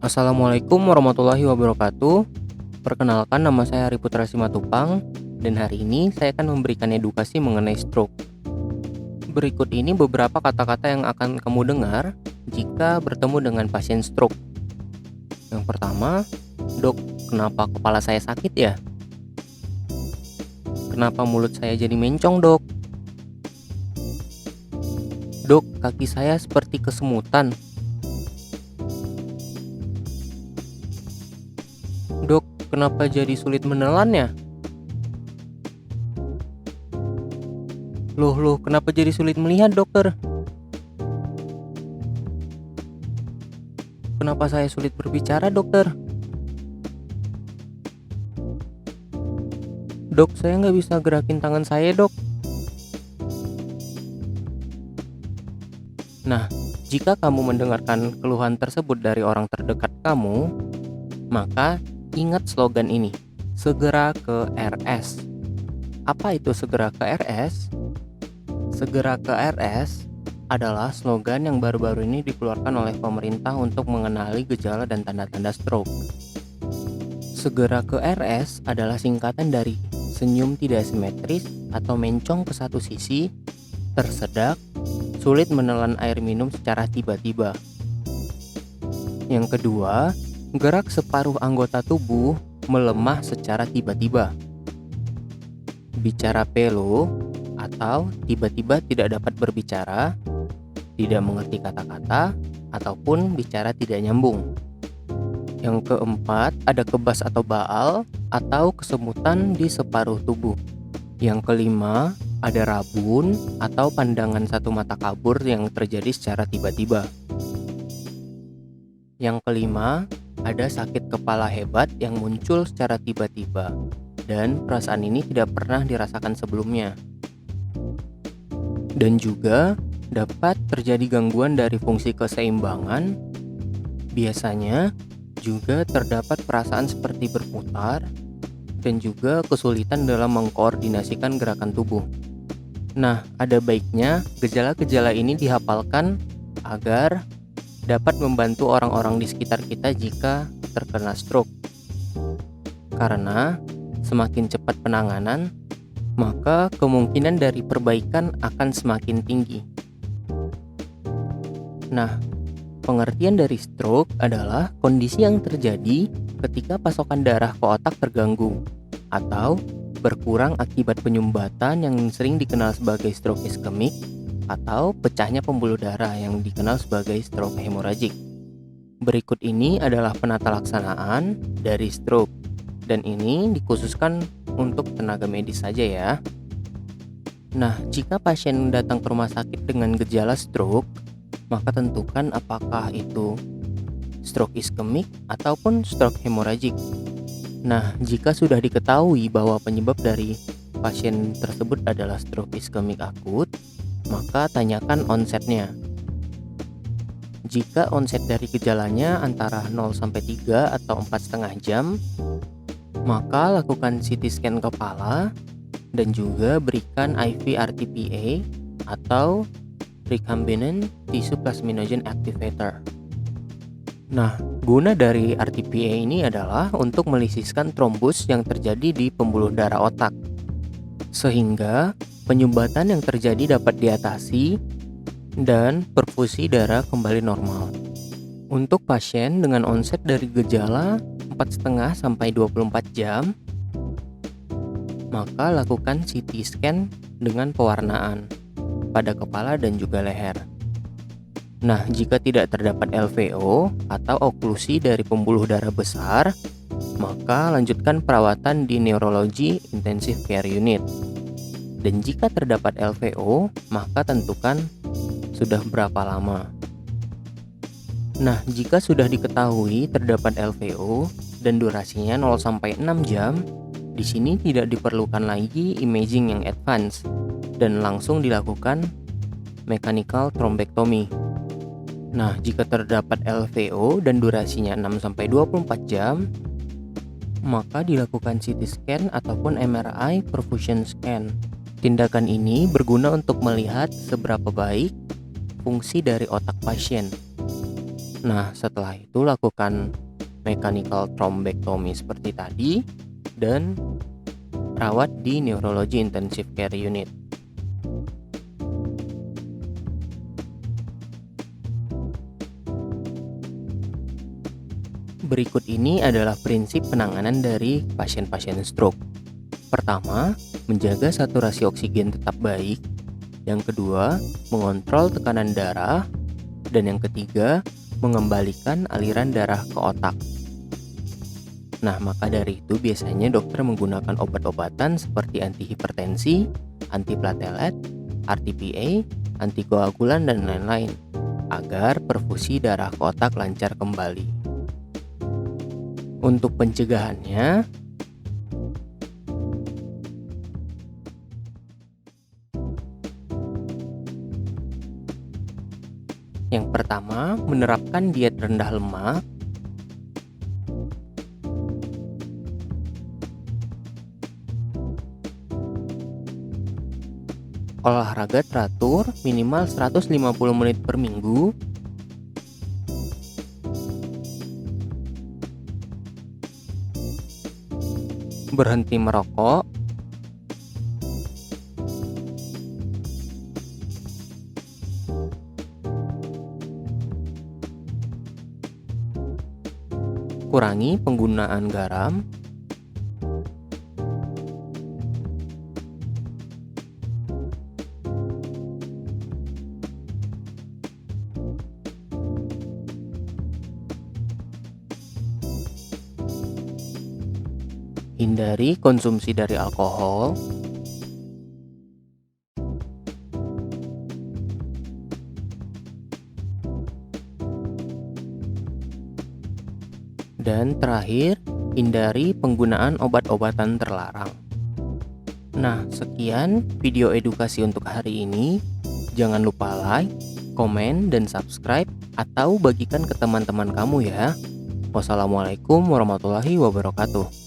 Assalamualaikum warahmatullahi wabarakatuh. Perkenalkan, nama saya Hari Putra Simatupang, dan hari ini saya akan memberikan edukasi mengenai stroke. Berikut ini beberapa kata-kata yang akan kamu dengar jika bertemu dengan pasien stroke. Yang pertama, "Dok, kenapa kepala saya sakit ya? Kenapa mulut saya jadi mencong, dok? Dok, kaki saya seperti kesemutan. Dok, kenapa jadi sulit menelan ya? Loh, kenapa jadi sulit melihat, dokter? Kenapa saya sulit berbicara, dokter? Dok, saya nggak bisa gerakin tangan saya, dok." Nah, jika kamu mendengarkan keluhan tersebut dari orang terdekat kamu, maka ingat slogan ini, segera ke RS. Apa itu segera ke RS? Segera ke RS adalah slogan yang baru-baru ini dikeluarkan oleh pemerintah untuk mengenali gejala dan tanda-tanda stroke. Segera ke RS adalah singkatan dari senyum tidak simetris atau mencong ke satu sisi, tersedak, sulit menelan air minum secara tiba-tiba. Yang kedua, gerak separuh anggota tubuh melemah secara tiba-tiba. Bicara pelo atau tiba-tiba tidak dapat berbicara, tidak mengerti kata-kata, ataupun bicara tidak nyambung. Yang keempat, ada kebas atau baal atau kesemutan di separuh tubuh. Yang kelima, ada rabun atau pandangan satu mata kabur yang terjadi secara tiba-tiba. Yang kelima, ada sakit kepala hebat yang muncul secara tiba-tiba, dan perasaan ini tidak pernah dirasakan sebelumnya. Dan juga dapat terjadi gangguan dari fungsi keseimbangan. Biasanya juga terdapat perasaan seperti berputar, dan juga kesulitan dalam mengkoordinasikan gerakan tubuh. Nah, ada baiknya gejala-gejala ini dihafalkan agar dapat membantu orang-orang di sekitar kita jika terkena stroke. Karena semakin cepat penanganan, maka kemungkinan dari perbaikan akan semakin tinggi. Nah, pengertian dari stroke adalah kondisi yang terjadi ketika pasokan darah ke otak terganggu atau berkurang akibat penyumbatan yang sering dikenal sebagai stroke iskemik atau pecahnya pembuluh darah yang dikenal sebagai stroke hemoragik. Berikut ini adalah penata laksanaan dari stroke, dan ini dikhususkan untuk tenaga medis saja ya. Nah, jika pasien datang ke rumah sakit dengan gejala stroke, maka tentukan apakah itu stroke iskemik ataupun stroke hemoragik. Nah, jika sudah diketahui bahwa penyebab dari pasien tersebut adalah stroke iskemik akut, maka tanyakan onsetnya. Jika onset dari gejalanya antara 0-3 atau 4,5 jam, maka lakukan CT scan kepala dan juga berikan IV RTPA atau recombinant tissue plasminogen activator. Nah, guna dari RTPA ini adalah untuk melisiskan trombus yang terjadi di pembuluh darah otak, sehingga penyumbatan yang terjadi dapat diatasi dan perfusi darah kembali normal. Untuk pasien dengan onset dari gejala 4,5-24 jam, maka lakukan CT scan dengan pewarnaan pada kepala dan juga leher. Nah, jika tidak terdapat LVO atau oklusi dari pembuluh darah besar, maka lanjutkan perawatan di Neurology Intensive Care Unit. Dan jika terdapat LVO, maka tentukan sudah berapa lama. Nah, jika sudah diketahui terdapat LVO dan durasinya 0-6 jam, di sini tidak diperlukan lagi imaging yang advance dan langsung dilakukan mechanical thrombectomy. Nah, jika terdapat LVO dan durasinya 6-24 jam, maka dilakukan CT scan ataupun MRI perfusion scan. Tindakan ini berguna untuk melihat seberapa baik fungsi dari otak pasien. Nah, setelah itu lakukan mechanical thrombectomy seperti tadi dan rawat di Neurology Intensive Care Unit. Berikut ini adalah prinsip penanganan dari pasien-pasien stroke. Pertama, menjaga saturasi oksigen tetap baik. Yang kedua, mengontrol tekanan darah. Dan yang ketiga, mengembalikan aliran darah ke otak. Nah, maka dari itu biasanya dokter menggunakan obat-obatan seperti antihipertensi, antiplatelet, RTPA, antikoagulan, dan lain-lain agar perfusi darah ke otak lancar kembali. Untuk pencegahannya, yang pertama, menerapkan diet rendah lemak. Olahraga teratur minimal 150 menit per minggu. Berhenti merokok. Kurangi penggunaan garam. Hindari konsumsi dari alkohol. Dan terakhir, hindari penggunaan obat-obatan terlarang. Nah, sekian video edukasi untuk hari ini. Jangan lupa like, komen, dan subscribe atau bagikan ke teman-teman kamu ya. Wassalamualaikum warahmatullahi wabarakatuh.